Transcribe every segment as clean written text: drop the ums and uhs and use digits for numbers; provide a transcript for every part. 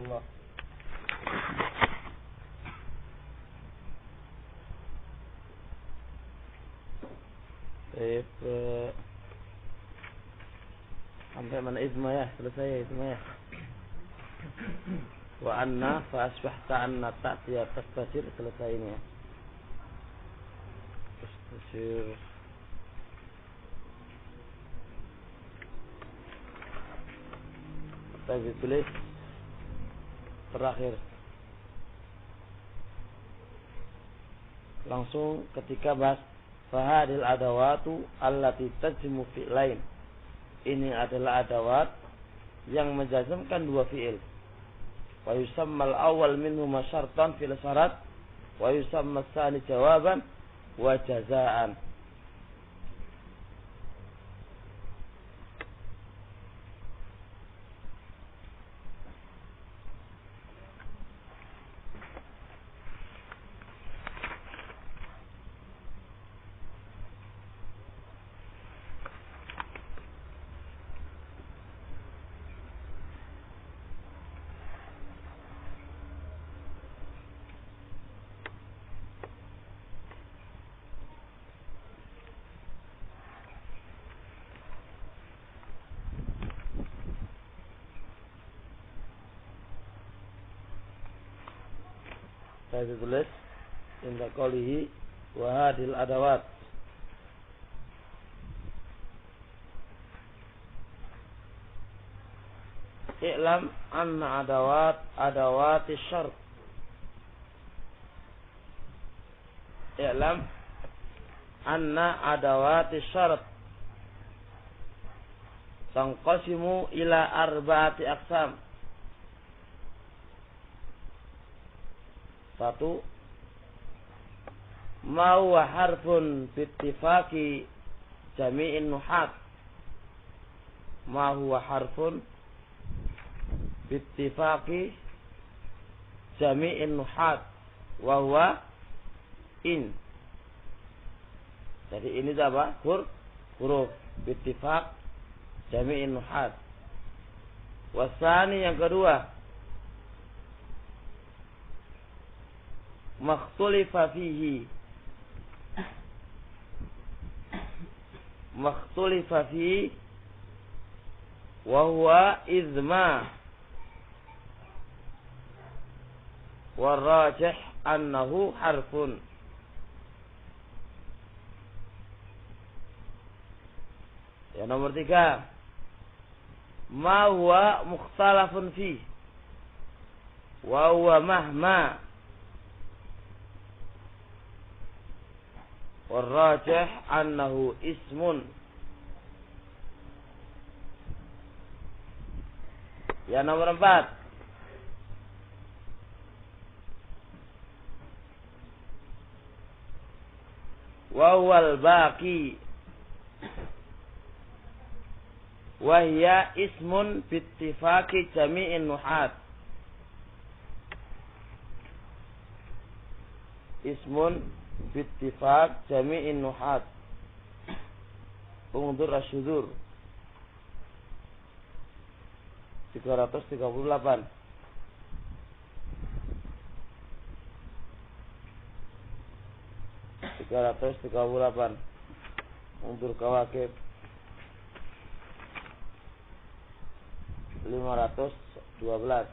rahimahullah. Sampai mana izma ya? Selesai ya izma ya. Wa anna fa asbahta anna ta'tiya tastajir, selesai ini ya. Tastajir. Kita tulis terakhir. Langsung ketika bahas fahadil adawatu allati tajmu fi'lain. Ini adalah adawat yang menjazmkan dua fi'il. Wa yusammal awal minhuma syartan fil syarat wa yusammal tsani jawaban wa jazaan. Saya tulis inda qalihi wa hadil adawat. I'lam anna adawati syart. I'lam anna adawati syart tanqasimu ila arba'ati aqsam. Satu, ma huwa harfun bittifaqi jami'in nuhat. Ma huwa harfun bittifaqi jami'in nuhat wa huwa in. Jadi ini apa? Huruf bittifaq jami'in nuhat. Wasani yang kedua, makhtulifa fihi wa huwa izma warrajih annahu harfun. Ya, nomor 3, ma huwa mukhtalafun fihi wa huwa mahma warrajih annahu ismun. Ya, nomor 4, wa huwal baqi wa hiya ismun bittifaqi jami'in nuhat. Ismun bittifaq jami'in nuhat. Undur asyudur 338. Undur kawakib 512.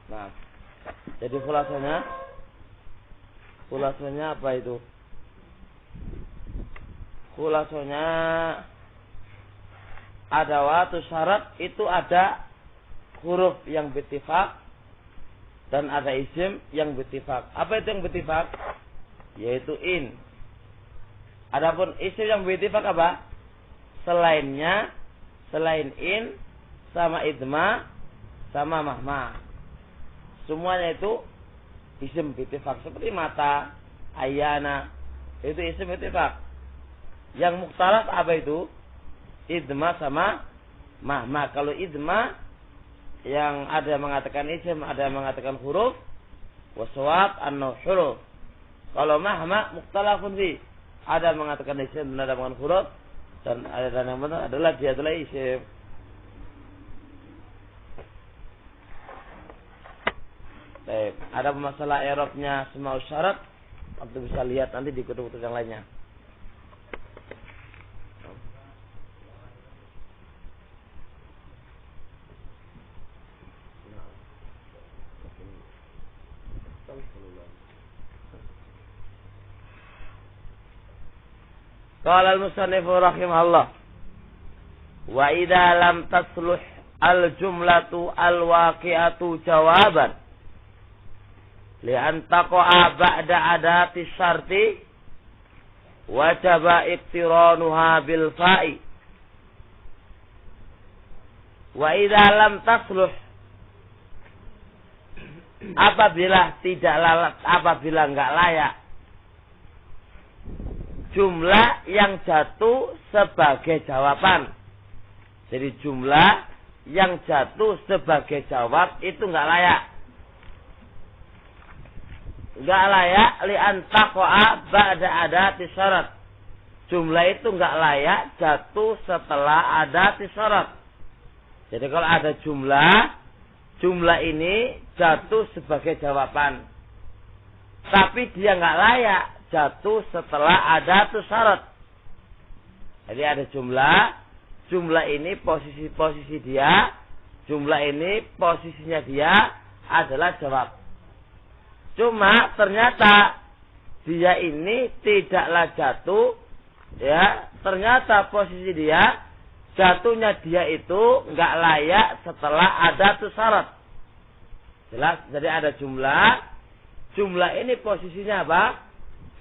Nah, jadi Khulasanya apa itu? Khulasanya adawatu syarat itu ada huruf yang bittifaq dan ada isim yang bittifaq. Apa itu yang bittifaq? Yaitu in. Adapun isim yang bittifaq apa? Selain in sama idma sama mahma. Semuanya itu isim bittifaq, seperti mata, ayana, itu isim bittifaq. Yang mukhtalaf apa itu? Idma sama mahma. Kalau idma yang ada mengatakan isim, ada mengatakan huruf, waswab annahu huruf. Kalau mahma mukhtalafun fi, ada mengatakan isim dan ada mengatakan huruf, dan yang benar adalah dia adalah isim. Ada masalah i'rabnya Asmaul Syarat, Anda bisa lihat nanti di kutub-kutub yang lainnya. Qala al-musannif rahimahullah, wa idza lam tasluh al-jumlatu al-waqi'atu jawaban li'an taqa'a ba'da adati syarti wajaba iqtiranuha bil fa'i. Wa idza lam tasluh, apabila enggak layak jumlah yang jatuh sebagai jawaban. Jadi jumlah yang jatuh sebagai jawab itu enggak layak. Enggak layak li'an taqa'a ba'da adati syarat. Jumlah itu enggak layak jatuh setelah adati syarat. Jadi kalau ada jumlah ini jatuh sebagai jawaban, tapi dia enggak layak jatuh setelah ada syarat. Jadi ada jumlah ini posisi dia, jumlah ini posisinya dia adalah jawab. Cuma ternyata dia ini tidaklah jatuh, ya. Ternyata posisi dia, jatuhnya dia itu enggak layak setelah ada syarat. Jelas, jadi ada jumlah ini posisinya apa?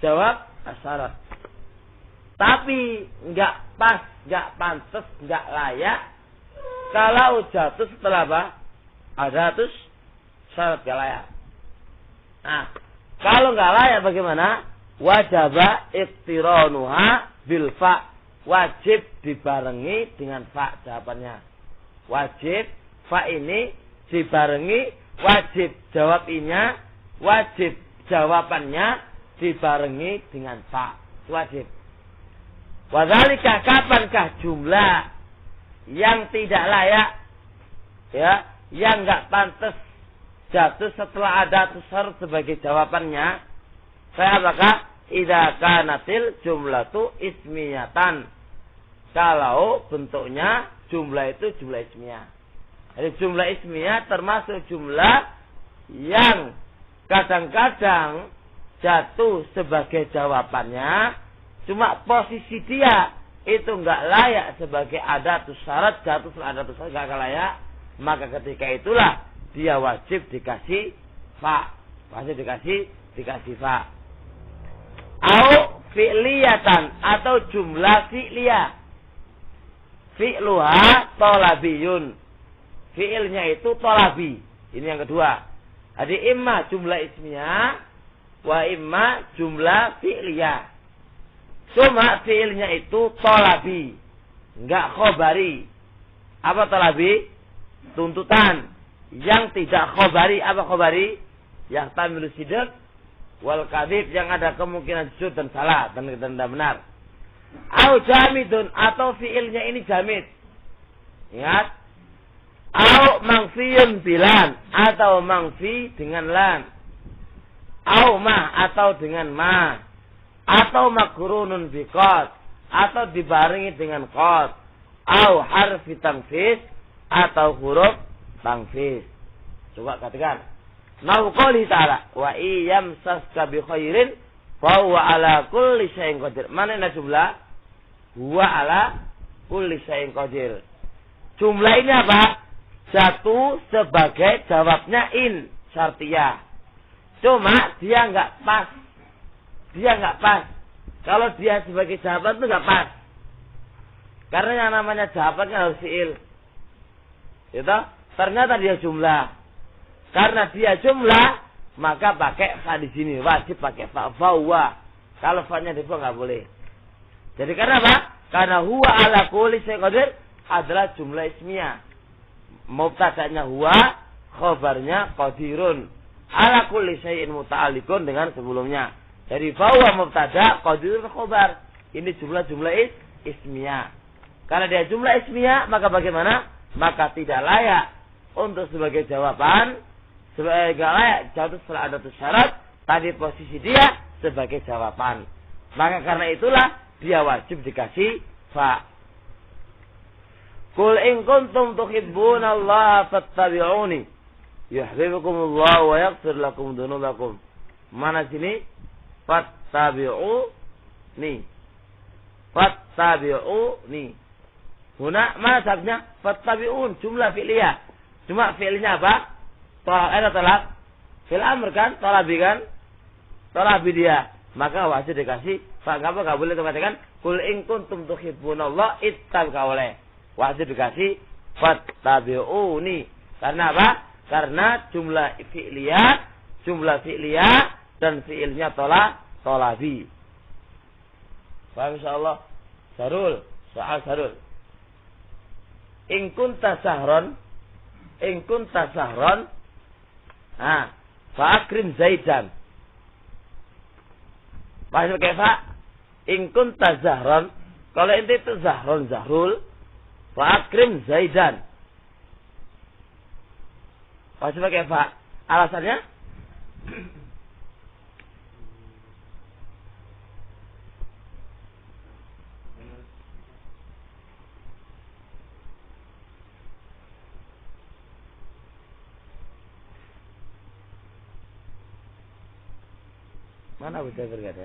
Jawab syarat. Tapi enggak pas, enggak pantas, enggak layak kalau jatuh setelah apa? Ada syarat enggak layak. Nah, kalau enggak layak bagaimana? Wajaba iqtiranuha bil fa. Wajib dibarengi dengan fa jawabannya. Wajib fa ini dibarengi wajib jawabnya, wajib jawabannya dibarengi dengan fa, wajib. Wadzalika, kapankah jumlah yang tidak layak, ya, yang enggak pantas jatuh setelah ada syarat sebagai jawabannya? Saya apakah idza kanatil jumlatu ismiyatan, kalau bentuknya jumlah itu jumlah ismiyah. Jadi jumlah ismiyah termasuk jumlah yang kadang-kadang jatuh sebagai jawabannya, cuma posisi dia itu enggak layak sebagai adatus syarat, jatuh setelah adatus syarat enggak layak, maka ketika itulah dia wajib dikasih fa, wajib dikasih fa. Au fi'liyatan, atau jumlah fi'liyah, fi'luha tolabiyun, fi'ilnya itu tolabi. Ini yang kedua. Jadi imma jumlah ismiyah wa imma jumlah fi'liyah. Cuma fi'ilnya itu tolabi, enggak khobari. Apa tolabi? Tuntutan. Yang tidak khobari. Apa khobari? Yang tamilu sidq wal kadhib, yang ada kemungkinan jujur dan salah dan tidak benar. Au jamidun, atau fi'ilnya ini jamid. Ingat. Au mangfiyun bilan, atau mangfi dengan lan. Au ma, atau dengan ma, atau makrunun biqad, atau dibarengi dengan qad. Au harfi tangfis, atau huruf tangfis. Coba katakan. Nahu qouli ta'ala, wa iyam saska bi khairin fa huwa ala kulli syai'in qadir. Mana jumlah? Huwa ala kulli syai'in qadir. Jumlah ini apa? Jatuh sebagai jawabnya in syartiyah. Cuma dia enggak pas. Kalau dia sebagai jawaban itu enggak pas. Karena yang namanya jawaban kan harus fi'il. Itu ternyata dia jumlah. Karena dia jumlah, maka pakai fa di sini, wajib pakai fa. Huwa. Kalau fa-nya dibuang enggak boleh. Jadi karena apa? Karena huwa ala kulli syai'in qadir adalah jumlah ismiyah. Mubtada'nya huwa, khabarnya qadirun. Ala kulli syai'in muta'alliqun dengan sebelumnya. Jadi bahwa mubtada, qadirun khabar. Ini jumlah-jumlah ismiyah. Karena dia jumlah ismiyah, maka bagaimana? Maka tidak layak untuk sebagai jawaban, sebagai gak layak jawab setelah ada syarat, tadi posisi dia sebagai jawaban. Maka karena itulah dia wajib dikasih fa. Qul in kuntum tuhibbunallaha fattabi'uni yuhibbukumullah wa yaghfir lakum dzunubakum. Mana sini? Fattabi'uni. Fattabi'uni. Huna mana sabnya? Fattabi'un, jumlah fi'liyah. Cuma fi'ilnya apa? Tolak. Fi'il amr kan? Tolabi kan? Tolabi dia. Maka wajib dikasih fa. Enggak boleh mengatakan qul in kuntum tuhibbunallah ittabi'u. Wajib dikasih fattabi'uni. Karena apa? Karena jumlah fi'liyah dan fi'ilnya tolabi. Paham insyaallah? Sarul, soal sarul. In kunta sahron, fa akrim Zaidan. Paham pakai fa? In kunta zahron, kalau inti itu zahrul, fa akrim Zaidan. Pasti pakai fa. Alasannya? Mana Abu Jabir kata?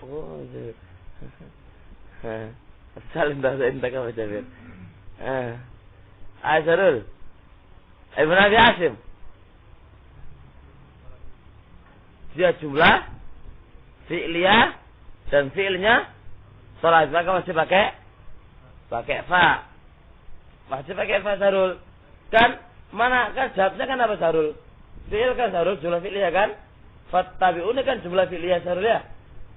Oh, itu. Salim dah entak Abu Jabir. Aizarul Ibn Abi Asim. Dia jumlah fi'liyah dan fi'ilnya sholat. Maka masih pakai fa. Masih pakai fa sarul. Kan mana kan jawabnya kan apa sarul? Fi'il kan sarul, jumlah fi'liyah kan? Fattabi'uni kan jumlah fi'liyah sarul ya.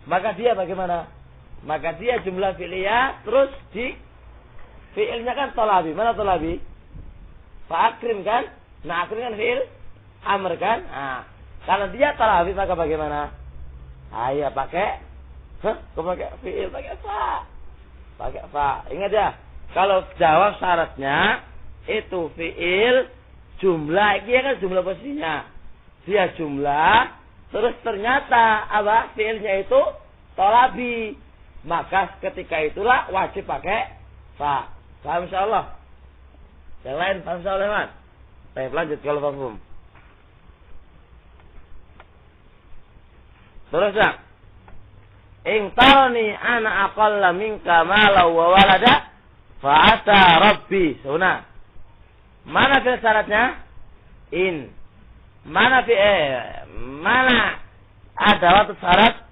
Maka dia bagaimana? Maka dia jumlah fi'liyah terus di fi'ilnya kan tolabi. Mana tolabi? Fa'akrim kan? Nah akrim kan fi'il amr kan? Nah, kalau dia tolabi maka bagaimana? Ayo pakai kok pakai fi'il, pakai fa. Pakai fa. Ingat ya, kalau jawab syaratnya itu fi'il jumlah, dia kan jumlah posisinya. Dia jumlah terus ternyata apa? Fi'ilnya itu tolabi. Maka ketika itulah wajib pakai fa. Paham insyaallah? Yang lain paham insyaallah, Mas? Baik, lanjut kalau paham. Terus ya. In tarani ana aqalla minka mala wa walada fa asa rabbi. Sunah. Mana fi'il syaratnya? In. Mana ada waktu syarat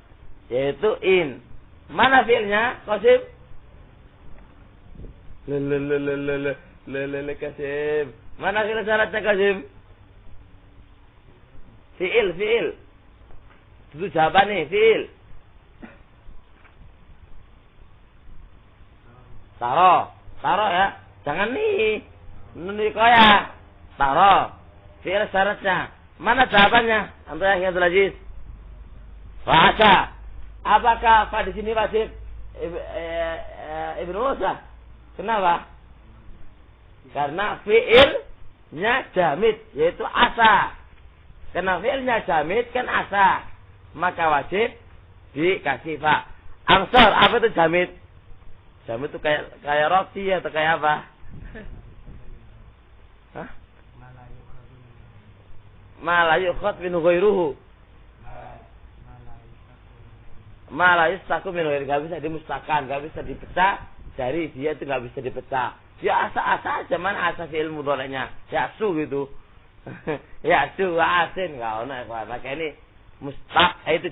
yaitu in. Mana fi'ilnya? Qasim. Qasim. Mana fi'il syaratnya Qasim? Fi'il. Itu jawaban nih, fi'il. Taro ya. Jangan nih. Ini koya. Taro. Fi'il syaratnya. Mana jawabannya? Antum yang Abdul Aziz. Fa'asa. Apakah fa di sini wajib Ibnu Musa? Kenapa? Karena fi'ilnya jamid, yaitu asa. Karena fi'ilnya jamid kan asa, maka wajib dikasih fa. Ansor, apa itu jamid? Jamid itu kayak roti atau kayak apa? Hah? Ma la yukhad minhu ghairuhu. Ma la yustaku minhu ghairuhu. Gak bisa dimustakan, gak bisa dipecah dari dia, itu gak bisa dipecah. Ya asa-asa aja, mana asa fi'il mudhari'nya. Ya su gitu. Ya su wa asin, enggak ono ikhwan. Maka ini mustaq itu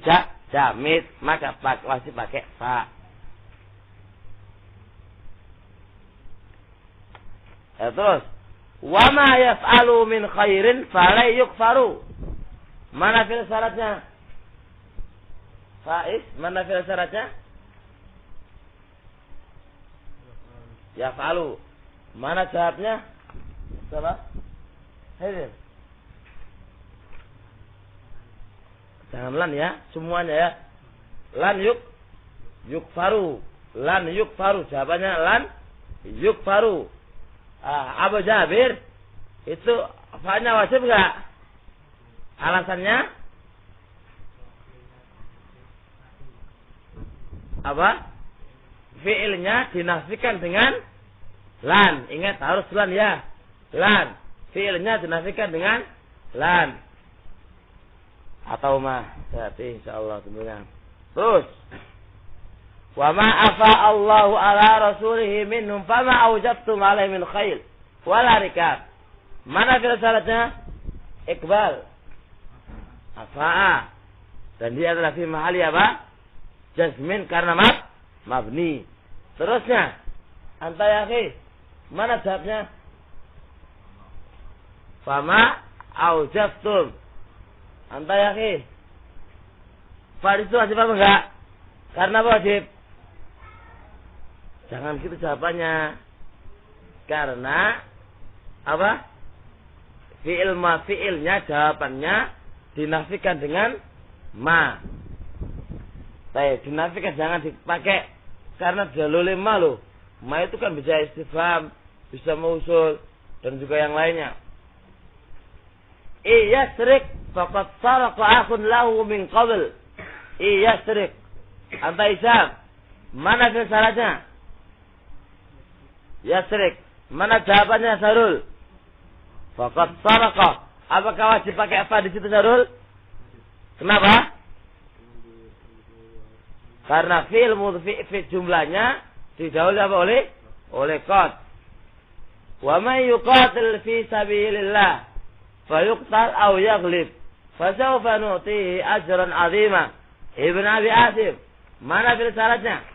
jamid, maka wajib pakai fa. Ya, terus wa ma yaf'alu min khairin fala yukfaru. Mana fi'il syaratnya? Faiz, mana fi'il syaratnya? Yaf'alu. Mana jawabnya? Coba. Hadir. Jangan lan ya, semuanya ya. Lan yukfaru. Lan yukfaru. Jawabannya lan yukfaru. Abu Jabir Itu fa'nya wajib enggak? Alasannya apa? Fi'ilnya dinafikan dengan lan. Ingat harus lan ya. Lan. Fi'ilnya dinafikan dengan lan. Atau ma. Berarti insyaallah kemudian. Terus. Wa ma afa Allahu ala rasulihi minhum fama awjabtum alaihi min khail wala rikab. Mana fi'il syaratnya? Iqbal. Afa'a. Dan dia adalah fi mahali apa? Jazmin karena mabni. Terusnya, anta ya akhi. Mana jawabnya? Fama aujabtum. Anta ya akhi. Fa itu wajib apa enggak? Karena wajib. Jangan gitu jawabannya. Karena apa? Fi'ilnya jawabannya dinafikan dengan ma. Baik, dinafikan jangan dipakai karena jalul ma loh. Ma itu kan bisa istifham, bisa mausul dan juga yang lainnya. Iyasrik faqad saraqa akhun lahu min qabl. Iyasrik. Anta Isyam. Mana syaratnya? Yasrik. Mana jawabannya Sarul? Faqad saraqa. Apakah wajib pakai apa di situ Sarul? Kenapa? Karena fi'il mudfi jumlahnya didahului apa oleh qad. Wa may yuqatil fi sabilillah fayuqtal aw yaghlib fasawfa nu'tihi ajran 'azima. Ibn Abi Asim. Mana fi'il syaratnya?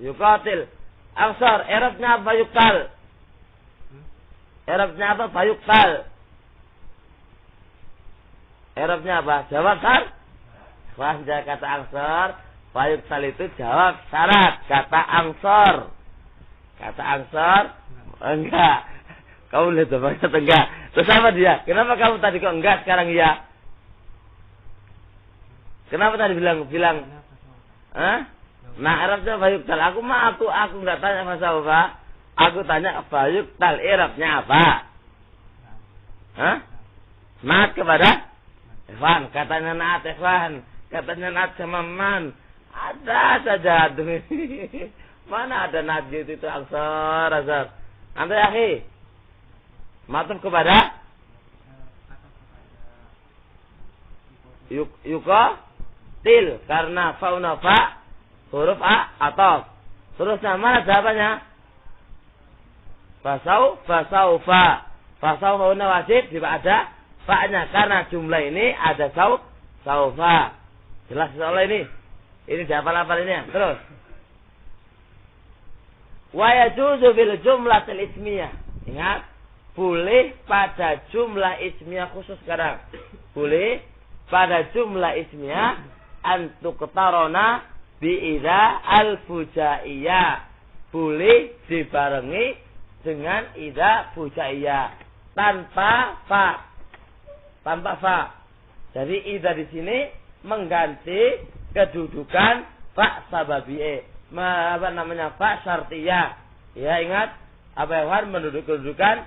Yuqatil. Aksar, i'rabnya apa yuqtal? I'rabnya apa? Fayuqtal. I'rabnya apa? Jawab syarat. Wajah kata angsor, fayuqtal itu jawab syarat. Kata angsor. Kata angsor, enggak. Kamu lihat apa? Enggak. Terus apa dia? Kenapa kamu tadi kok enggak sekarang iya? Kenapa tadi bilang? Hah? Nah, i'rabnya fayuqtal. Aku enggak tanya masa apa. Aku tanya fayuqtal, i'rabnya apa? Hah? Naat kepada Ikhwan, katanya naat Ikhwan. Katanya naat sama man. Ada saja aduh. Mana ada naat gitu itu aksar. Anda ya akhi? Matuf kepada yuqatil karena fauna fa huruf a atau terusnya mana jawabannya? Fasaufa wajib jika ada fa-nya karena jumlah ini ada saufa. Jelas soal ini. Ini dihafal-hafal ini. Terus. Wa yajuzu bil jumlatil ismiyah. Ingat, boleh pada jumlah ismiyah khusus sekarang. Boleh pada jumlah ismiyah antuqtarona bi idza al-fujaiyah. Boleh dibarengi dengan idza fujaiyah tanpa fa. Jadi idza di sini mengganti kedudukan fa sababiyah. Apa namanya? Fa syartiyah. Ya, ingat apa yang menduduki kedudukan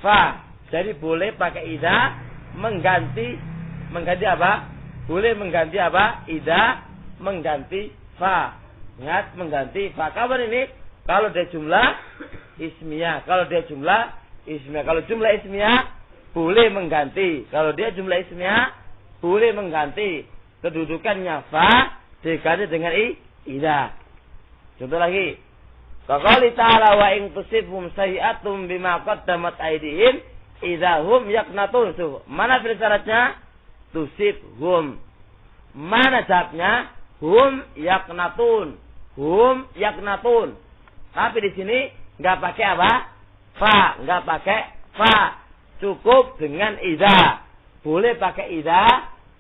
fa. Jadi boleh pakai idza mengganti apa? Boleh mengganti apa? Idza mengganti fa. Ingat mengganti fa. Kapan ini? Kalau dia jumlah ismiyah. Kalau jumlah ismiyah boleh mengganti. Kalau dia jumlah ismiyah boleh mengganti kedudukannya fa diganti dengan idza. Contoh lagi. Qaqali ta'ala wa in tusibhum sayi'atum bima qaddamat aydihim idahum yaqnatun. Mana fi'il syaratnya? Tusibhum. Mana jawabnya? Hum yaqnatun. Tapi di sini enggak pakai apa? Fa, enggak pakai fa. Cukup dengan idza. Boleh pakai idza,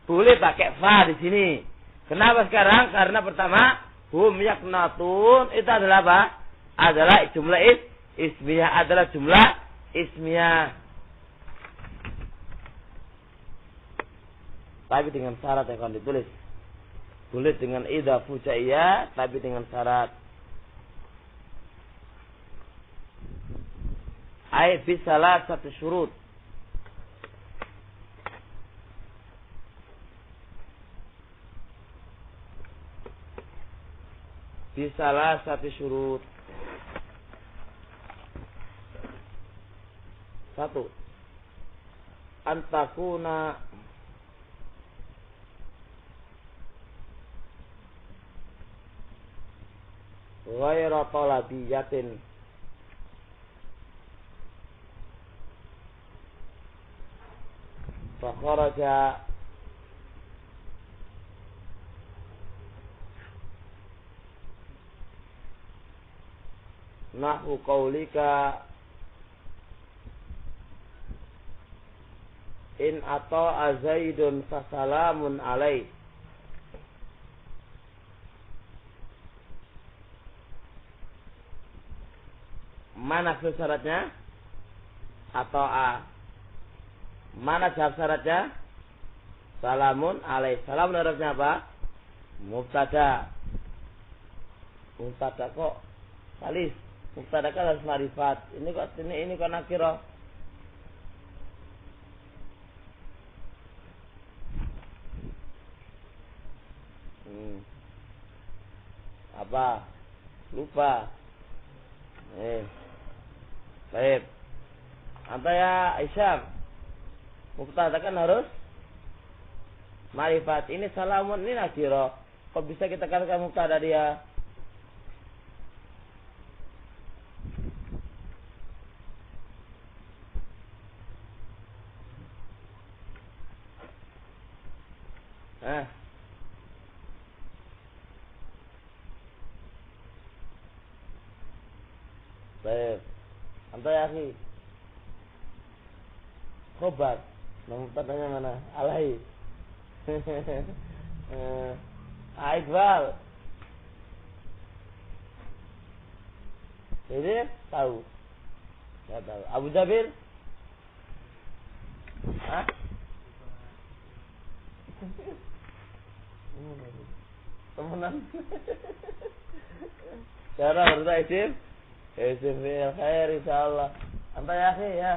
boleh pakai fa di sini. Kenapa sekarang? Karena pertama hum yaqnatun itu adalah apa? Adalah jumlah ismiyah, adalah jumlah ismiyah. Tapi dengan syarat yang akan ditulis. Boleh dengan idza fujaiyah, tapi dengan syarat Ai bisalah satu syurut. Bisalah satu syurut. Satu. Antakuna ghairu talabiyatin. Fakharaja nahu qaulika in ata'a Zaidun fasalamun alaih. Mana syaratnya? Ata'a. Mana jawab syaratnya? Salamun alaih. Salamun arabnya apa? Mubtada. Mubtada kok salis. Mubtada kan harus marifat. Ini kok nakirah. Apa? Lupa. Baik. Anta ya Aisyah. Mubtada kan harus marifat. Ini salamun, ini nakirah. Kok bisa kita katakan mubtada dia? Baik. Anta ya akhi. Khobar. Nomor pertanyaan mana? Alai. Iqbal. Jadi tahu. Enggak tahu. Abu Jabir? Hah? Temenan. Cara berita isim? Isim fi'il khair insyaallah. Anta ya akhi ya.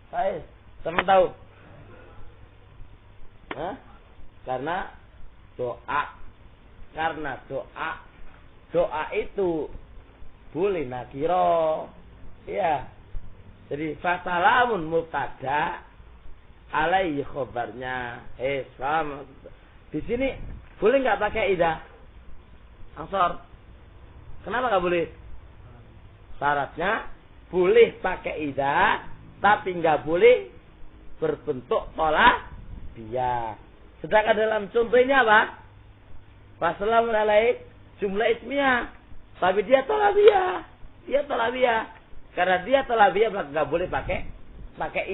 Baik, teman tahu? Hah? Karena doa. Doa itu boleh nakiro. Ya. Jadi fasalamun mubtada alaihi khabarnya. Paham? Di sini boleh enggak pakai idah? Ansor. Kenapa enggak boleh? Syaratnya boleh pakai idah, tapi enggak boleh berbentuk tolabiyah. Sedangkan dalam contohnya apa? Wassalamun alaik jumlah ismiyah, tapi dia tolabiyah. Dia tolabiyah. Karena dia tolabiyah enggak boleh pakai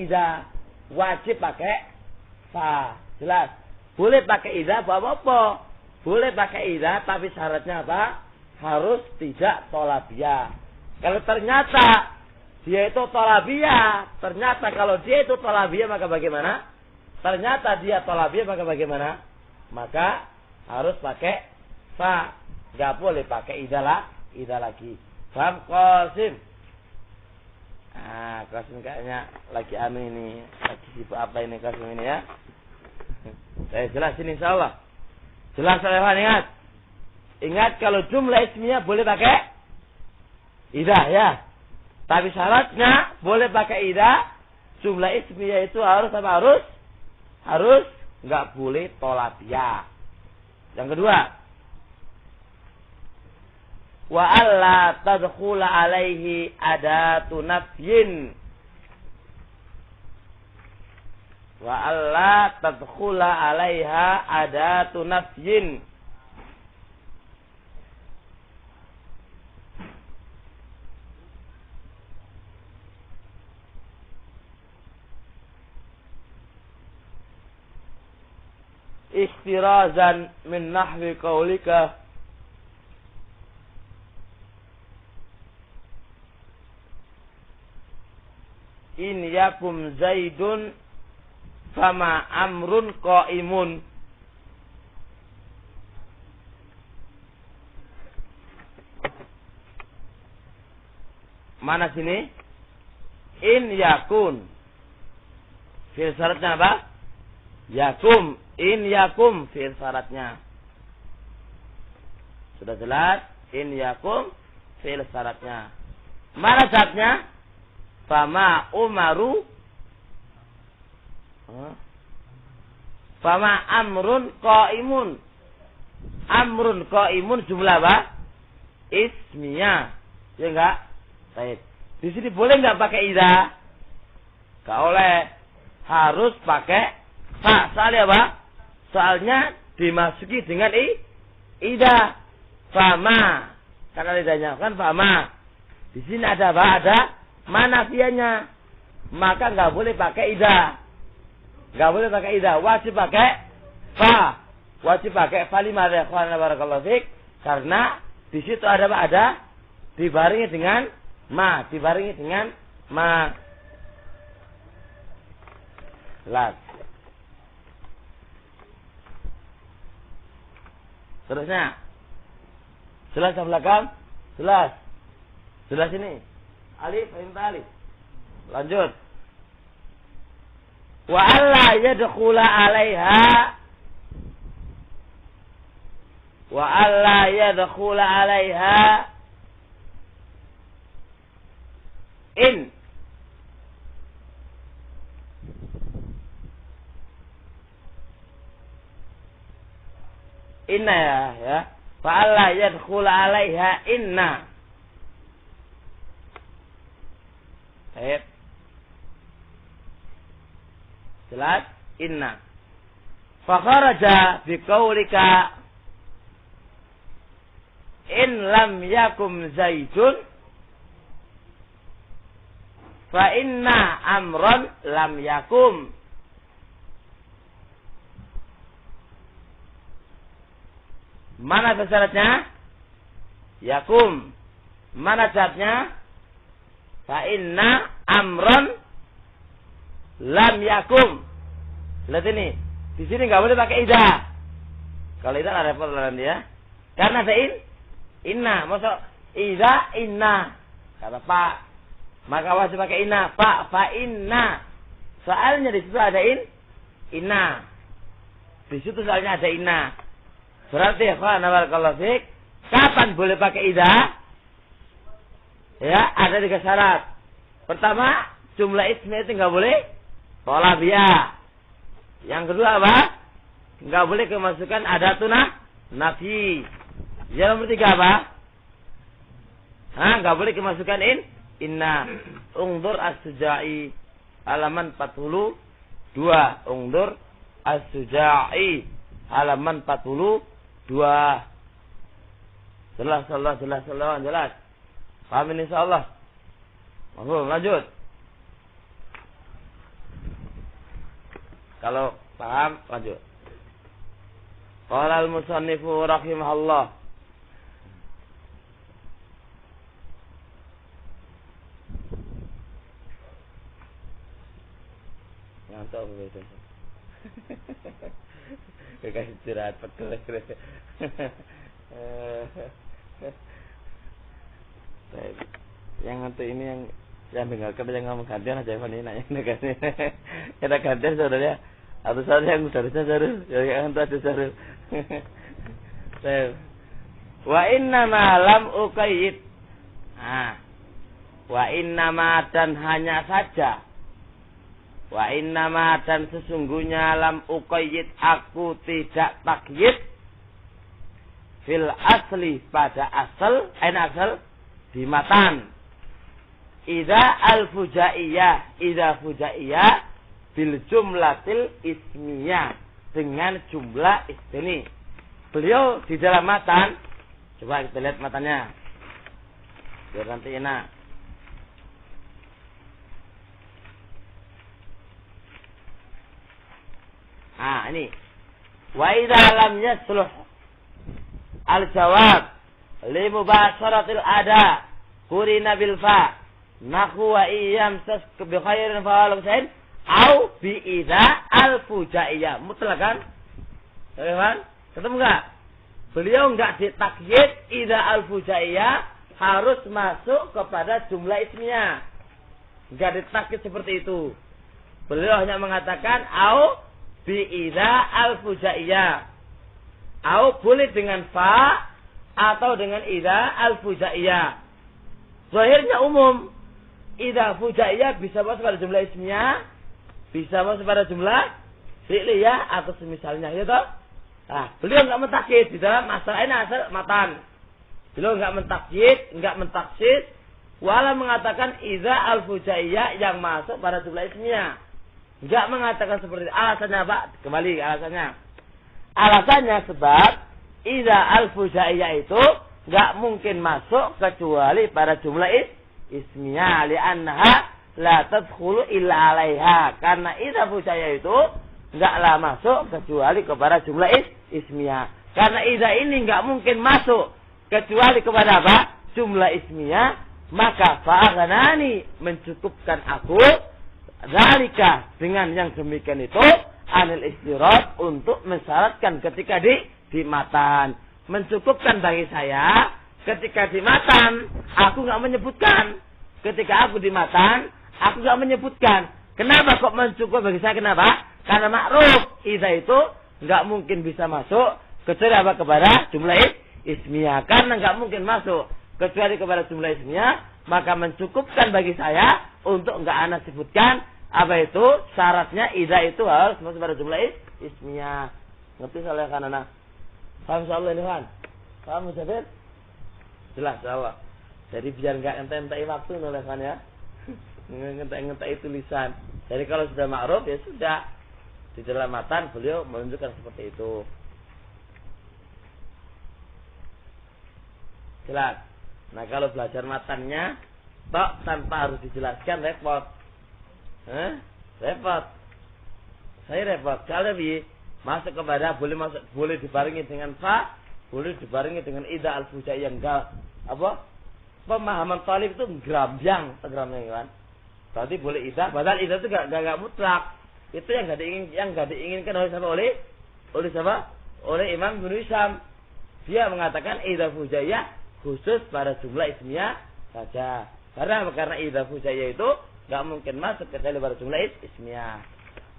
idah. Wajib pakai fa. Jelas. Boleh pakai idah apa-apa. Boleh pakai idah, tapi syaratnya apa? Harus tidak tolabiyah. Kalau ternyata dia itu tolabiyah, maka bagaimana? Ternyata dia tolabiyah, maka bagaimana? Maka harus pakai fa. Gak boleh pakai idah lagi. Paham Qasim? Qasim kayaknya lagi ini. Lagi sibuk apa ini Qasim ini ya? Saya jelasin insyaallah. Jelas saya ingat. Ingat kalau jumlah ismiyah boleh pakai idah ya. Tapi syaratnya boleh pakai idah. Jumlah ismiyah itu harus apa? Harus enggak boleh tolabiyah. Yang kedua, wa alla tadkhula alaihi adatu nafyin. Wa alla tadkhula alaiha adatu nafyin. Istirazan min nahwi qaulika in yakum Zaidun fama amrun qaimun. Mana sini? in yakun. Fi'il syaratnya apa? Yakum. In yakum fi'il syaratnya. Sudah jelas? In yakum fi'il syaratnya. Mana syaratnya? Fama umaru. Fama amrun qaimun. Amrun qaimun jumlah apa? Ismiyah. Ya enggak? Baik. Di sini boleh enggak pakai idza? Enggak oleh. Harus pakai fa. Soalnya apa? Soalnya dimasuki dengan idza. Fama. Karena lidahnya kan fama. Di sini ada apa? Ada manafianya. Maka enggak boleh pakai idza. Enggak boleh pakai idza. Wajib pakai fa. Wajib pakai fa lima ya ikhwan barakallahu fik. Karena di situ ada apa? Ada dibarengi dengan ma. Dibarengi dengan ma. Jelas. Terusnya. Jelas yang belakang? Jelas. Jelas ini. Alif, perintah alif. Lanjut. Wa alla yadkhula 'alaiha. Wa alla yadkhula 'alaiha. In. Inna ya. Fa'alla yadkhul 'alaiha inna. Baik. Jelas? Inna. Fa kharaja bi qaulika in lam yakum zaidun fa inna amran lam yakum. Mana syaratnya? Yakum. Mana syaratnya? Fa inna amron lam yakum. Lihat ini. Di sini nggak boleh pakai idza. Kalau idza ada repot nanti ya. Karena ada inna. Maksud idza inna. Kata Pak. Maka wajib pakai inna. Pak fa inna. Soalnya di situ ada inna. Di situ soalnya ada inna. Berarti ya barakallahu fik, kapan boleh pakai idza? Ya, ada 3 syarat. Pertama, jumlah ismi itu enggak boleh thalabiyah. Yang kedua apa? Enggak boleh kemasukan adatun nafi. Yang nomor 3 apa? Enggak boleh kemasukan inna. Ungdur as-Suja'i halaman 42. Ungdur as-Suja'i halaman 42. Jelas. Paham ini insyaallah. Monggo lanjut. Kalau paham lanjut. Qala al-musannifu rahimahullah. Ngantuk betul. Kasih istirahat betul. Yang ngantuk ini yang dengarkan yang ngomong gantian aja ini nanya negasi. Kita gantian saudaranya. Atau saudara yang seharusnya Sarul. Ya ngantuk aja Sarul. Wa inna ma lam uqayyid. Wa inna ma dan hanya saja. Wa innama dan sesungguhnya lam uqayyid aku tidak takyid fil asli pada asal di matan. Idza al-fujaiyah bil jumlatil ismiyah dengan jumlah ismi. Beliau di dalam matan, coba kita lihat matanya. Biar nanti enak. Ini. Wa idza lam yasluh al-jawab li mubasharatil ada qurina bil fa nahu wa iyam tas bi khairin fa alam sain au bi idza al-fujaiyah mutlak kan? Teman, ketemu enggak? Beliau enggak ditakyid idza al-fujaiyah harus masuk kepada jumlah ismiyah. Enggak ditakkid seperti itu. Beliau hanya mengatakan au bi idza al-fujaiyah. Au boleh dengan fa atau dengan idza al-fujaiyah. Zahirnya umum. Idza fujaiyah bisa masuk pada jumlah ismiyah, bisa masuk pada jumlah fi'liyah atau semisalnya, ya toh? Nah, beliau enggak mentakkid di dalam masalah ini asal matan. Beliau enggak mentakkid, enggak mentaksis, wala mengatakan idza al-fujaiyah yang masuk pada jumlah ismiyah. Enggak mengatakan seperti itu. Alasannya Pak, kembali ke alasannya. Alasannya sebab idza al-fujaiyah itu enggak mungkin masuk kecuali pada jumlah ismiyah li'annaha la tadkhulu illa 'alaiha. Karena idza fujaiyah itu enggaklah masuk kecuali kepada jumlah ismiyah. Karena idza ini enggak mungkin masuk kecuali kepada apa? Jumlah ismiyah, maka fa'aghnani mencukupkan aku zalika dengan yang demikian itu anil istirad untuk mensyaratkan ketika di matan. Mencukupkan bagi saya ketika di matan aku enggak menyebutkan. Ketika aku di matan aku enggak menyebutkan. Kenapa kok mencukup bagi saya? Kenapa? Karena ma'ruf idza itu enggak mungkin bisa masuk kecuali apa? Kepada jumlah ismiyah. Karena enggak mungkin masuk kecuali kepada jumlah ismiyah, maka mencukupkan bagi saya untuk enggak ana sebutkan apa itu syaratnya idza itu harus masuk pada jumlah ismiyah. Ngerti soalnya kan anak? Paham insyaallah ini kan? Paham Jabir? Jelas insyaallah. Jadi biar enggak ente-entai waktu oleh kan ya. Ngentai tulisan. Jadi kalau sudah ma'ruf ya sudah. Di dalam matan beliau menunjukkan seperti itu. Jelas. Nah kalau belajar matannya tok tanpa harus dijelaskan repot. Repot. Saya repot. Kalau masuk kepada boleh dibarengi dengan fa, boleh dibarengi dengan idza al-fujaiyah yang enggak apa? Pemahaman talib itu gerambyang, teramnya kan. Berarti boleh idza, padahal idza itu enggak mutlak. Itu yang enggak diinginkan oleh siapa? Oleh siapa? Oleh Imam Ibnu Hisham. Dia mengatakan idza fujaiyah khusus pada jumlah ismiyah saja. Karena idza fujaiyah itu enggak mungkin masuk kecuali pada jumlah ismiyah.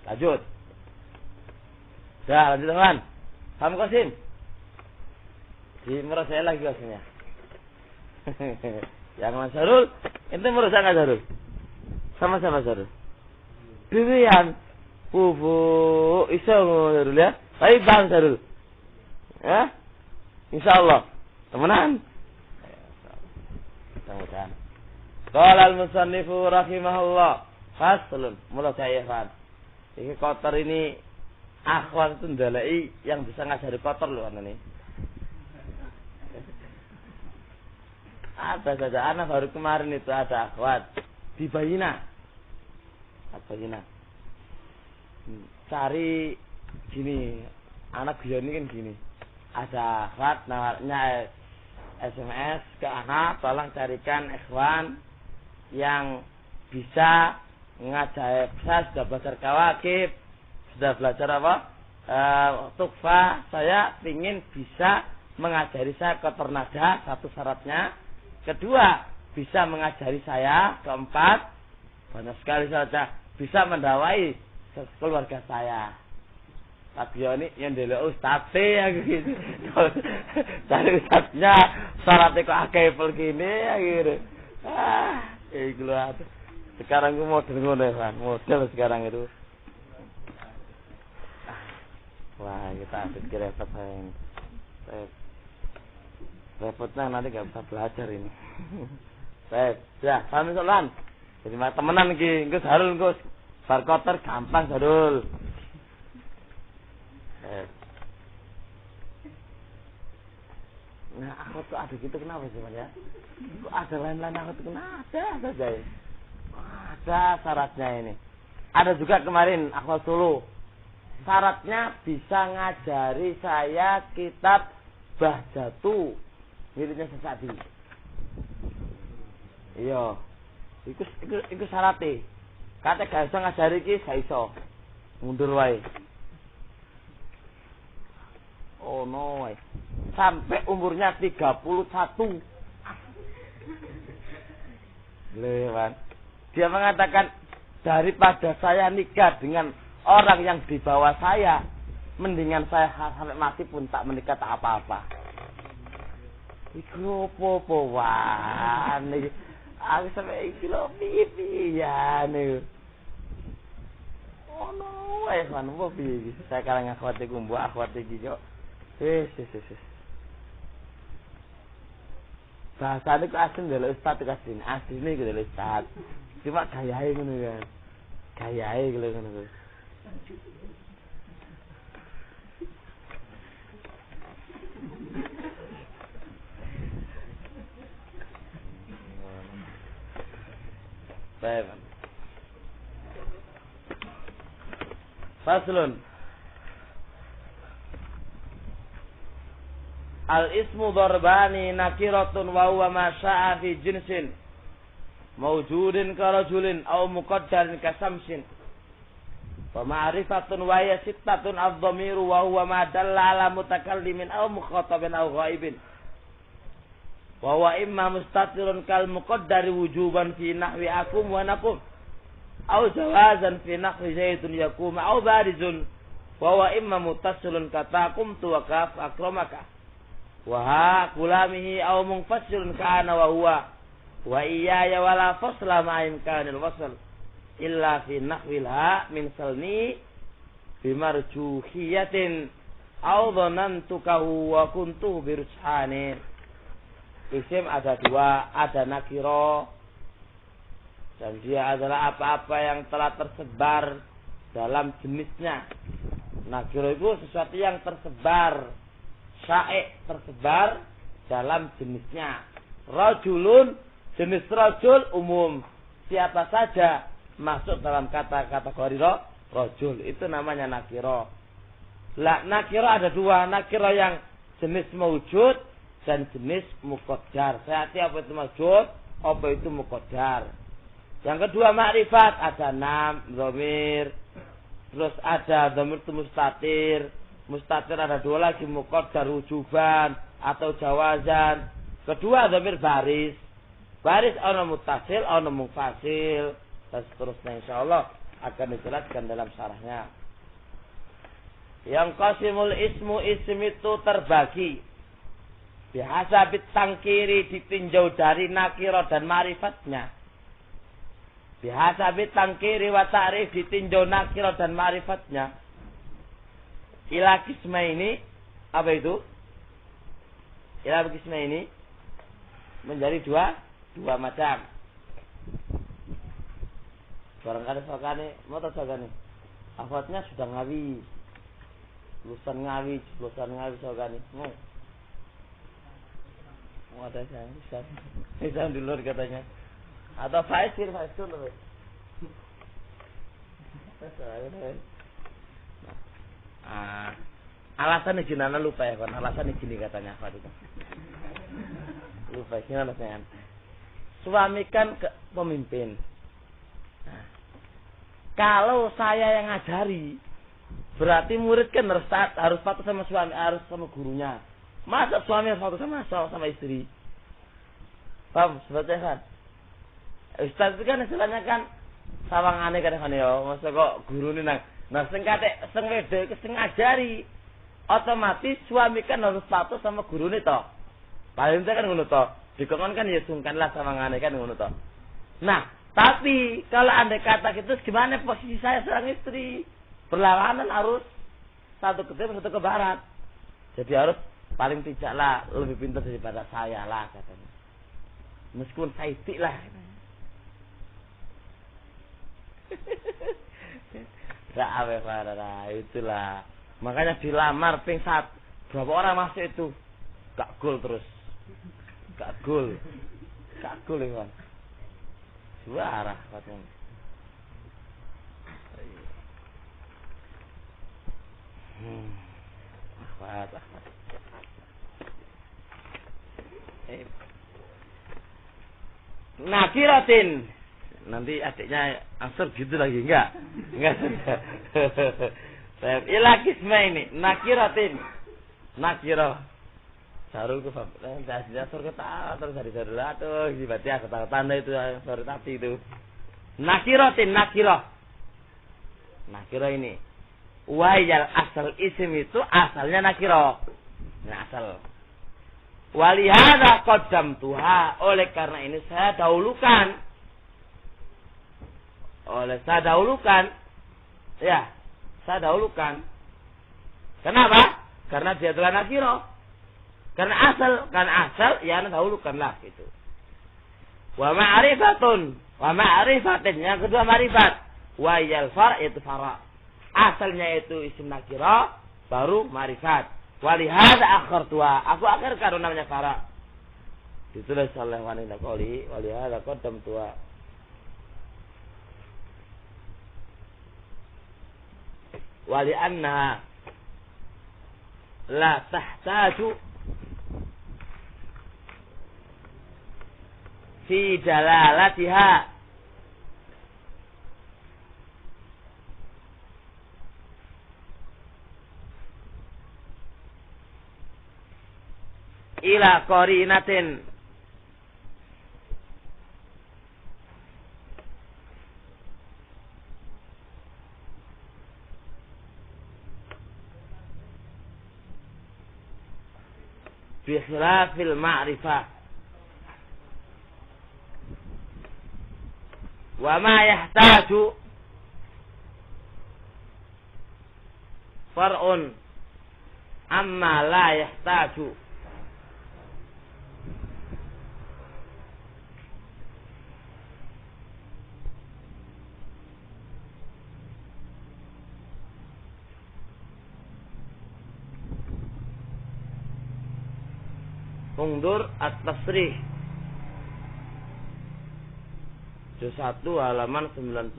Lanjut. Dah, lanjut teman. Paham Qasim? Di merasa lagi Qasimnya. Yang Mas Sarul, ente merasa enggak Sarul? Sama-sama Sarul. Dewean. Fufu, iso Sarul ya. Baik Bang Sarul. Ya? Insyaallah. Temenan. Mudah-mudahan. Qala al-musannifu rahimahullah. Faslun. Mulai saya Fan. Ini kotor ini akhwan itu ndalai yang bisa ngajari kotor loh ini. Ada saja anak baru kemarin itu ada akhwat di Bayina. Cari gini, anak Gioni kan gini. Ada akhwat namanya SMS ke anak, tolong carikan ikhwan yang bisa ngajar. Saya sudah belajar kawakib, sudah belajar apa? Tukfa. Saya ingin bisa mengajari saya kotor nada, satu syaratnya. Kedua, bisa mengajari saya. Keempat, banyak sekali saja, bisa mendawai keluarga saya. Tapi ini yang dulu ustadz ya gitu. Cari ustadznya syaratnya kok akeh begini ya gitu. Itu sekarang itu model kan, model sekarang itu. Wah kita asik repot sayang. Repotnya nanti gak bisa belajar ini. Ya, paham soalan. Jadi temenan iki, engko Sarul engko bar kotor gampang Sarul. Nah, aku tuh ada gitu kenapa sih Mas ya? Kok ada lain-lain aku tuh kenapa ada saja ya? Ada syaratnya ini. Ada juga kemarin aku Solo. Syaratnya bisa ngajari saya kitab Bahjatu miliknya Sesadi. Iya. Iku syaratnya. Kate gak iso ngajari iki gak iso. Mundur wae. Oh no. Sampai umurnya 31. Lewan. Dia mengatakan daripada saya nikah dengan orang yang di bawah saya, mendingan saya sampai mati pun tak menikah tak apa-apa. Iku apa-apa wane. Aku sampai iki lho piye ya niku. Oh no, kan apa piye. Saya karang akhwat iku mbok akhwat iki yo. Wis. Bahasane kok asli ndelok ustaz kok asline iku ndelok ustaz. Cuma gayahe ngono kan. Gayahe ngono. Baik. Faslun. Al-ismu darbani nakiratun wa huwa ma sya'a fi jinsin mawjudin ka rajulin aw muqaddarin ka samsin. Wa ma'rifatun wa hiya sittatun adh-dhamiru wa huwa ma dalla ala mutakallimin aw mukhatabin aw ghaibin. Wa huwa imma mustatirun kal muqaddari wujuban fi nahwi akum wa nakum aw jawazan fi nahwi zaitun yakum aw barizun wa huwa imma muttasilun ka taqum tu wa kaf akramaka wa ha kulamihi aw munfasilun kana wa huwa wa iyaya wala fasla ma imkanil wasl illa fi nahwil ha min salni bimarjuhiyatin aw dhanantukahu wa kuntu birushanin. Isim ada dua, ada nakiro dan dia adalah apa-apa yang telah tersebar dalam jenisnya. Nakiro itu sesuatu yang tersebar, syaik tersebar dalam jenisnya. Rajulun, jenis rajul umum, siapa saja masuk dalam kategori rajul, itu namanya nakiro. Lah nakiro ada dua, nakiro yang jenis mawjud dan jenis muqaddar. Saya apa itu maksud, apa itu muqaddar. Yang kedua makrifat, ada nam, dhamir, terus ada dhamir itu mustatir. Mustatir ada dua lagi, muqaddar wujuban atau jawazan. Kedua dhamir baris. Baris ana muttasil, ana munfasil dan seterusnya, insyaallah akan dijelaskan dalam syarahnya. Yang qasimul ismu, isim itu terbagi biasa bitangkiri, ditinjau dari nakiro dan marifatnya. Biasa bitangkiri wa ta'rif, ditinjau nakiro dan marifatnya. Ila kisma ini, apa itu? Ila kisma ini menjadi dua macam. Barangkali sokane, mau tak sokane? Akhwatnya sudah ngawi. Lulusan ngawi sokane. Mau? Ada saya bisa di luar katanya. Atau Faiz dulu. Alasan gimana lupa ya kan? Alasan gini katanya apa itu? Lupa gimana alasannya? Suami kan pemimpin. Nah, kalau saya yang ngajari, berarti murid kan harus patuh sama suami, harus sama gurunya. Masa suami harus patuh sama istri? Paham? Sebetulnya kan? Ustaz itu kan istilahnya kan sawangane kadang-kadang ya. Masa kok guru ini sing kate sing wedok sing ngajari. Otomatis suami kan harus patuh sama guru ini toh. Paling kan ngono toh. Dikongkon kan ya sungkanlah sawangane kan ngono toh. Nah, tapi kalau andai kata gitu gimana posisi saya seorang istri? Berlawanan harus satu ke timur, satu ke barat. Jadi harus paling tidaklah lebih pintar daripada saya lah katanya. Meskipun saya itik lah. Itulah. Makanya dilamar ping saat berapa orang masuk itu gak gol terus. Gak gol Iwan. Dua arah katanya. Ahmad. Nakiratin. Nanti adiknya answer gitu lagi enggak? Saya ila kisma ini nakiratin. Nakira. Sarul ke bab. Dasar kata terus dari lah tuh berarti aku tahu tanda itu sorry tapi itu. nakiratin nakirah. Nakirah ini. Wahiyal asal isim itu asalnya nakirah. Ini asal. Walihada qaddamtuha. Oleh karena ini saya dahulukan. Ya, saya dahulukan. Kenapa? Karena dia adalah nakirah. Karena asal, ya dahulukanlah gitu. Wa ma'rifatin. Yang kedua ma'rifat. Wa yal far' itu fara'. Asalnya itu isim nakirah, baru ma'rifat. Walihada akhartuha. Aku akhirkan namanya fara'. Ditulis oleh wanita qoli. Walihada qaddamtuha. Wali annaha la tahtaju fi dalalatiha ila qarinatin bi khilafil ma'rifah wa ma yahtaju far'un amma la yahtaju. Undur at-tasrih juz 1 halaman 91.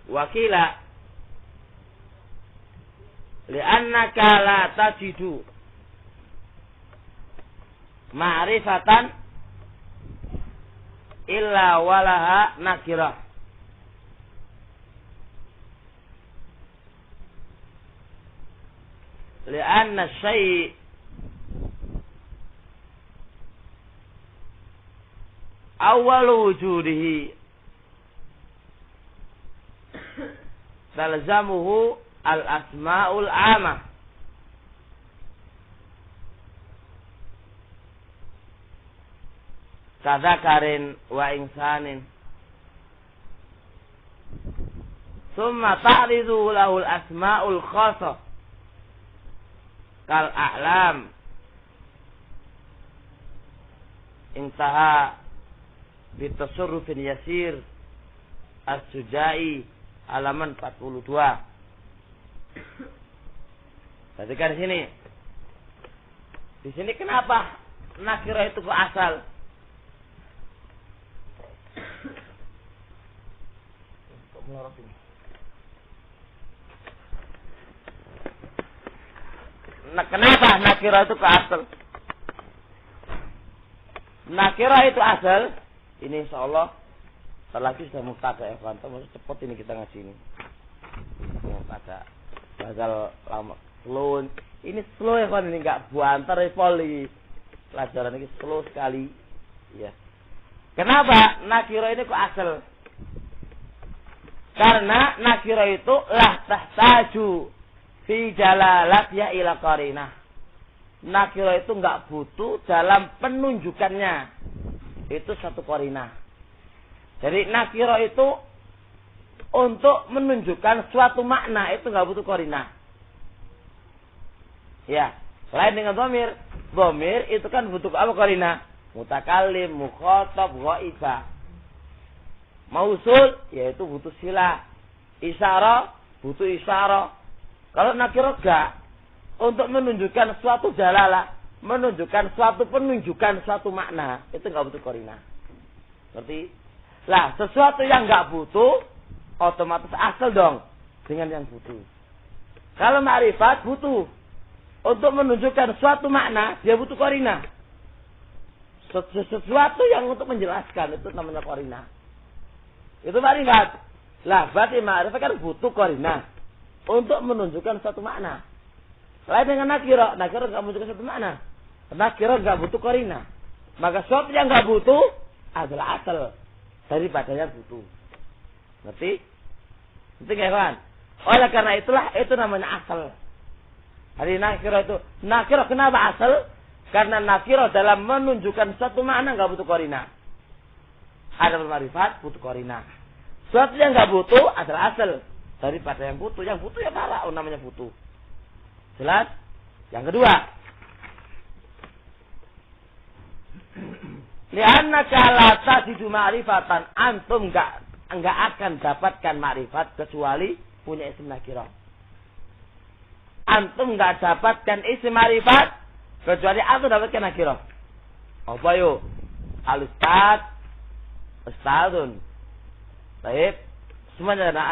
Wakila li'annaka la tajidu ma'rifatan illa walaha nakirah. Li'anna syai' awal wujudihi talzamuhu al-asma'ul amah kadzakarin wa insanin thumma ta'ridu lahu al-asma'ul khassah kal a'lam. Intaha bitasarrufin yasir as-Sujai halaman 42. Perhatikan di sini. Di sini kenapa nakirah itu kok asal? Nah, kenapa nakirah itu ke asal? Nakirah itu asal. Ini insyaallah lagi sudah mubtada ya kawan. Masih cepat ini kita ngaji ini. Mubtada. Gagal lama. Slow. Ini slow ya kawan, ini enggak buantar poli. Pelajaran ini slow sekali. Ya. Kenapa nakirah ini kok asal? Karena nakirah itu lah tahtaju fi jalalatnya ila qarinah. Nakirah itu enggak butuh dalam penunjukannya. Itu satu qarinah. Jadi nakirah itu untuk menunjukkan suatu makna itu enggak butuh qarinah. Ya, lain dengan dhamir. Dhamir itu kan butuh apa qarinah? Mutakallim, mukhatab, ghaibah. Mausul yaitu butuh sila. Isyarah butuh isyarah. Kalau nakirah enggak, untuk menunjukkan suatu dalalah, menunjukkan suatu penunjukan suatu makna, itu enggak butuh qarinah. Seperti lah, sesuatu yang enggak butuh otomatis asal dong dengan yang butuh. Kalau ma'rifat butuh untuk menunjukkan suatu makna, dia butuh qarinah. Sesuatu yang untuk menjelaskan itu namanya qarinah. Itu ma'rifat. Lah, berarti ma'rifat kan butuh qarinah untuk menunjukkan suatu makna. Lain dengan nakirah. Nakirah enggak menunjukkan suatu makna. Nakirah enggak butuh qarinah. Maka sesuatu yang enggak butuh adalah asal daripada yang butuh. Ngerti? Ngerti enggak, kawan? Oleh karena itulah itu namanya asal. Hari nakirah itu. Nakirah kenapa asal? Karena nakirah dalam menunjukkan satu makna enggak butuh korina. Ada ma'rifat butuh korina. Sesuatu yang enggak butuh adalah asal daripada yang butuh. Yang butuh ya malah namanya butuh. Jelas? Yang kedua, li'annaka la tajidu ma'rifatan, antum enggak akan dapatkan ma'rifat kecuali punya isim nakirah. Antum enggak dapatkan isim ma'rifat kecuali antum dapatkan nakirah. Apa yuk? Al-ustad, ustadun. Baik. Semuanya ada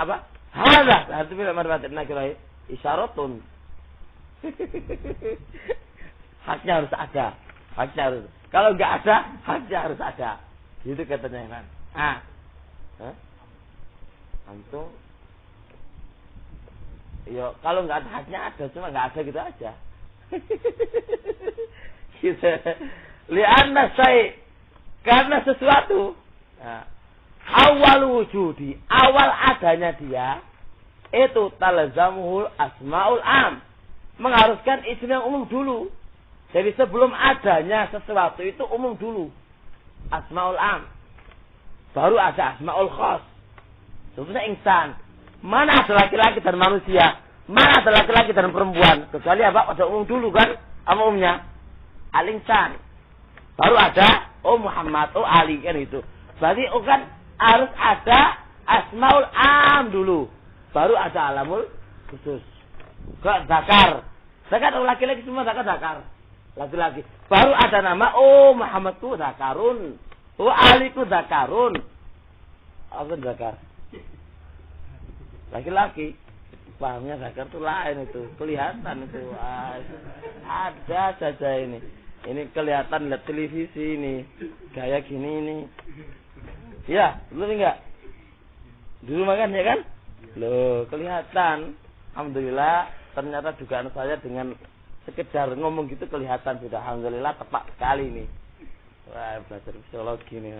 apa? Hadza, arti bila ma'rifat nakirah isyaratun. Haknya harus ada. Haknya harus. Kalau enggak ada, haknya harus ada. Gitu katanya kan. Antum. Yo, kalau enggak ada haknya ada, cuma enggak ada gitu aja. Gitu. Li'anna syai', karena sesuatu. Awal wujudi, awal adanya dia itu talzamuhul asmaul am. Mengharuskan isim yang umum dulu. Jadi sebelum adanya sesuatu itu umum dulu. Asmaul am. Baru ada asmaul khas. Contohnya insan. Mana ada laki-laki dan manusia? Mana ada laki-laki dan perempuan? Kecuali apa? Ada umum dulu kan? Apa umumnya? Al-insan. Baru ada Muhammad, Ali kan itu. Berarti kan harus ada asmaul am dulu. Baru ada alamul khusus. Kok zakar. Zakar laki-laki semua zakar. Laki-laki. Baru ada nama Muhammad tu zakarun. Ali tu zakarun. Apa zakar? Laki-laki. Pahamnya zakar itu lain itu. Kelihatan itu. Ada saja ini. Ini kelihatan lihat televisi ini. Gaya gini ini. Ya, dulu enggak? Dulu makan ya kan? Loh, kelihatan. Alhamdulillah, ternyata dugaan saya dengan sekedar ngomong gitu kelihatan sudah. Alhamdulillah tepat sekali nih. Wah, belajar psikologi nih.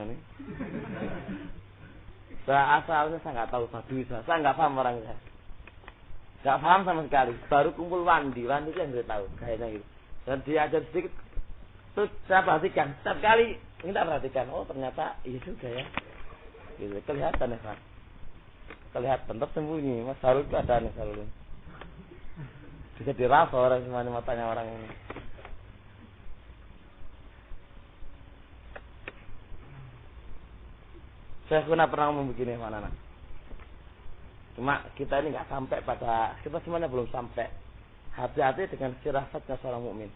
Saya asalnya saya nggak tahu badui saya nggak paham orang saya. Nggak paham sama sekali. Baru kumpul Wandi itu yang saya tahu kayaknya gitu. Dan diajar sedikit, terus saya perhatikan. Setiap kali minta perhatikan. Oh ternyata iya juga ya. Gitu. Kelihatan ya kan. Kelihatan tersembunyi. Mas Harul itu ada nih Harul. Bisa dirasa orang semuanya matanya orang ini. Saya pernah ngomong begini mana nak. Cuma kita ini nggak sampai pada, kita semuanya belum sampai. Hati-hati dengan firasatnya seorang mukmin.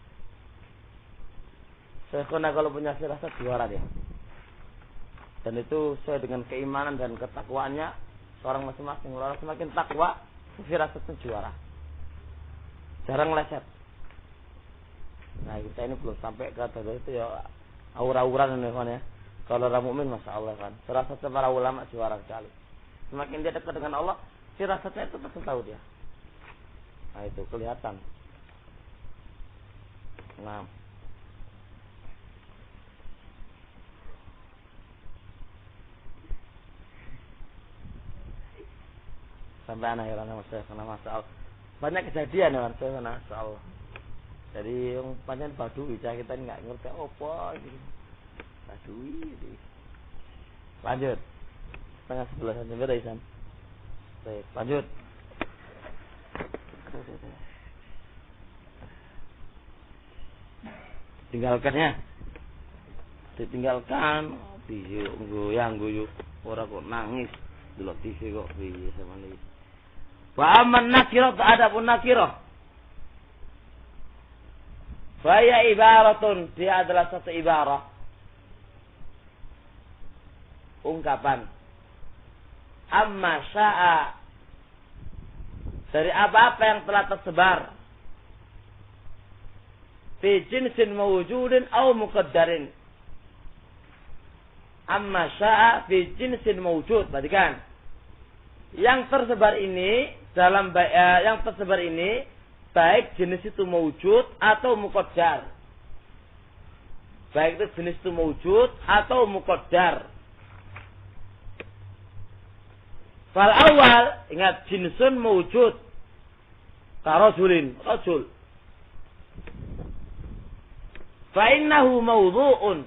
Saya kalau punya firasat juara dia. Dan itu sesuai dengan keimanan dan ketakwaannya seorang masing-masing. Orang semakin takwa, firasatnya juara. Jarang leset. Nah kita ini belum sampai ke atas itu ya aura-auran ini kan ya. Kalau orang mukmin masya Allah kan. Firasatnya para ulama juara sekali. Semakin dia dekat dengan Allah, firasatnya itu pasti tahu dia. Nah itu kelihatan. Nah. Sampai anak heran sama saya karena masya Allah. Banyak kejadian ya saya karena masya Allah. Jadi yang banyak badui kita ini nggak ngerti apa gitu. Badui. Lanjut. Setengah 11 sampai beda Isan. Baik, lanjut. Tinggalkannya. Ditinggalkan. Goyang guyuk. Orang kok nangis. Delok TV kok piye sama ini. Wa amman nakirah adapun nakirah. Faya ibaratun, dia adalah satu ibarah. Ungkapan. Amma sya'a, dari apa-apa yang telah tersebar. Fi jinsin mawujudin au muqaddarin. Amma sya'a fi jinsin mawujud. Perhatikan. Yang tersebar ini yang tersebar ini baik jenis itu mewujud atau muqaddar. Baik itu jenis itu mewujud atau muqaddar. Fal awal, ingat jinsun mewujud. Karajulin, rajul. Fa innahu mawdu'un.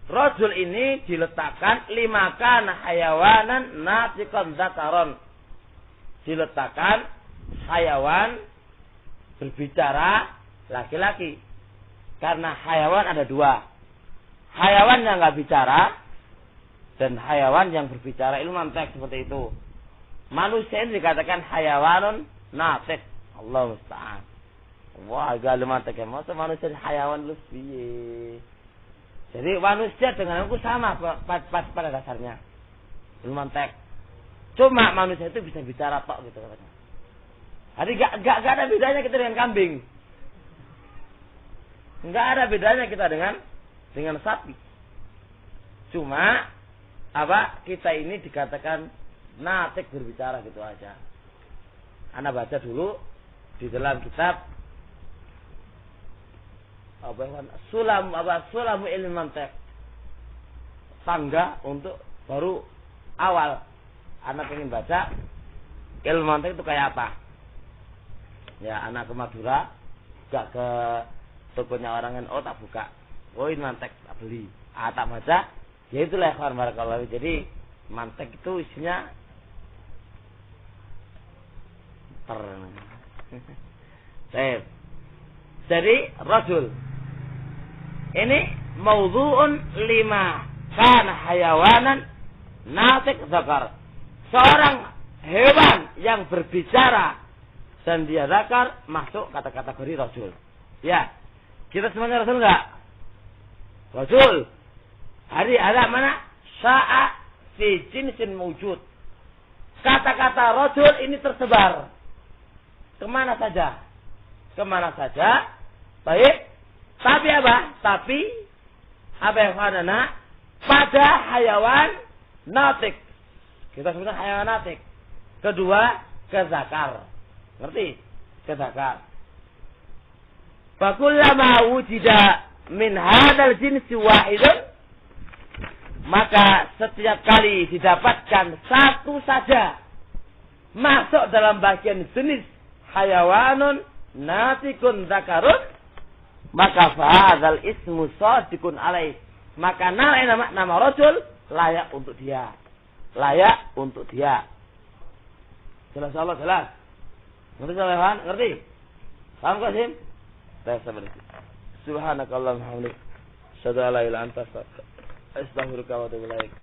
Rajul ini diletakkan lima kana hayawanan natiqan dzakaron. Diletakkan hayawan berbicara laki-laki. Karena hayawan ada dua. Hayawan yang enggak bicara dan hayawan yang berbicara, ilmu mantek seperti itu. Manusia ini dikatakan hayawanun natiq. Allah musta'an. Wah, agak mantek ya. Masa manusia hayawan lu piye? Jadi manusia dengan aku sama pada dasarnya. Ilmu mantek. Cuma manusia itu bisa bicara tok gitu katanya. Jadi enggak ada bedanya kita dengan kambing. Enggak ada bedanya kita dengan sapi. Cuma kita ini dikatakan natik berbicara gitu aja. Ana baca dulu di dalam kitab Sulamu ilmu mantek. Tangga untuk baru awal. Anak ingin baca ilmu mantek itu kayak apa? Ya, anak ke Madura, gak ke tokonya orang NU tak buka. Oh, ini mantek tak beli. Tak baca. Ya itulah ikhwan barakallahu. Jadi mantek itu isinya Jadi rajul ini mawdu'un lima kana hayawanan natiq zakar. Seorang hewan yang berbicara dan dia zakar masuk kategori rajul. Ya. Kita semuanya rajul enggak? Rajul. Ada mana? Sya'a fi jinsin mawjud. Kata-kata rajul ini tersebar kemana saja. Kemana saja. Baik. Tapi apa yang ada pada hayawan natik. Kita sebutkan hayawan natik. Kedua, ke zakar. Ngerti? Ke zakar. Fakullama wujida min hadal jinsi wahidun, maka setiap kali didapatkan satu saja masuk dalam bagian jenis hayawanun natikun zakarun, maka fahadzal ismu shadiqun alaih. Maka nama rajul layak untuk dia. Layak untuk dia. Jelas Allah, jelas. Ngerti Salman? Ngerti? Paham Qasim? Saya sabar. Subhanakallahumma wa bihamdika asyhadu an la ilaha illa anta astaghfiruka wa atubu ilaik.